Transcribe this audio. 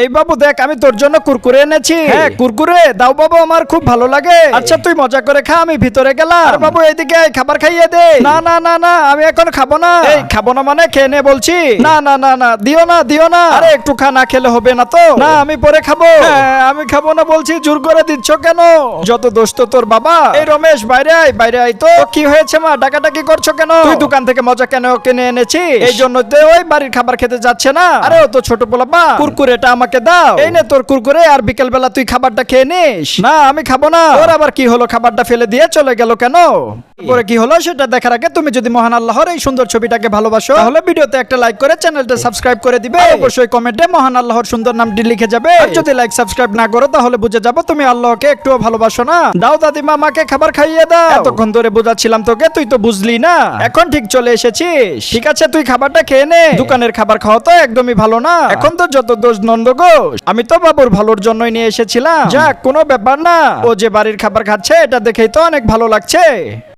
এই বাবু দেখ, আমি তোর জন্য কুরকুরে এনেছি। হ্যাঁ কুরকুরে দাও বাবু, আমার খুব ভালো লাগে। আচ্ছা তুই মজা করে খা, আমি ভিতরে গেলাম। আর বাবু এদিকে আয়, খাবার খাইয়ে দে। না না না না, আমি এখন খাবো না। এই খাবো না মানে খেয়ে নে বলছি। না না না না, দিও না দিও না। আরে একটু খা, না খেলে হবে না তো। না আমি পরে খাবো। হ্যাঁ আমি খাবো না বলছি, জোর করে দিচ্ছ কেন? যত দোষ তো তোর বাবা। এই রমেশ বাইরে আয়, বাইরে আয় তো। কি হয়েছে মা, ডাকাডাকি করছো কেন? তুই দোকান থেকে মজা কেন কিনে এনেছিস? এই জন্য তো ওই বাড়ির খাবার খেতে যাচ্ছে না। আরে ও তো ছোট পোলাপা, কুরকুরেটা আমাকে দাও। এই নে তোর কুরকুরে, আর বিকেল বেলা তুই খাবারটা খেয়ে নিস। না আমি খাবো না। ওর আবার কি হলো, খাবারটা ফেলে দিয়ে চলে গেল কেন? পরে কি হলো সেটা দেখার আগে তুমি যদি মহান আল্লাহর এই সুন্দর ছবিটাকে ভালোবাসো, তাহলে ভিডিওতে একটা লাইক করে চ্যানেলটা সাবস্ক্রাইব করে দিবে। আর অবশ্যই কমেন্টে মহান আল্লাহর সুন্দর নামটি লিখে যাবে। আর যদি লাইক সাবস্ক্রাইব না করো তাহলে বুঝে যাবো তুমি আল্লাহকে একটুও ভালোবাসো না। দাও দাদিমা, আমাকে খাবার খাইয়ে দাও। এতক্ষণ ধরে বোঝাচ্ছিলাম তোকে, তুই তো বুঝলি না। এখন ঠিক চলে এসেছিস। ঠিক আছে তুই খাবারটা খেয়ে নে। দোকানের খাবার খাওয়া তো একদমই ভালো না। এখন তো যত দোষ নন্দ ঘোষ, আমি তো বাবুর ভালোর জন্যই নিয়ে এসেছিলাম। যাক কোনো ব্যাপার না, ও যে বাড়ির খাবার খাচ্ছে এটা দেখেই তো অনেক ভালো লাগছে।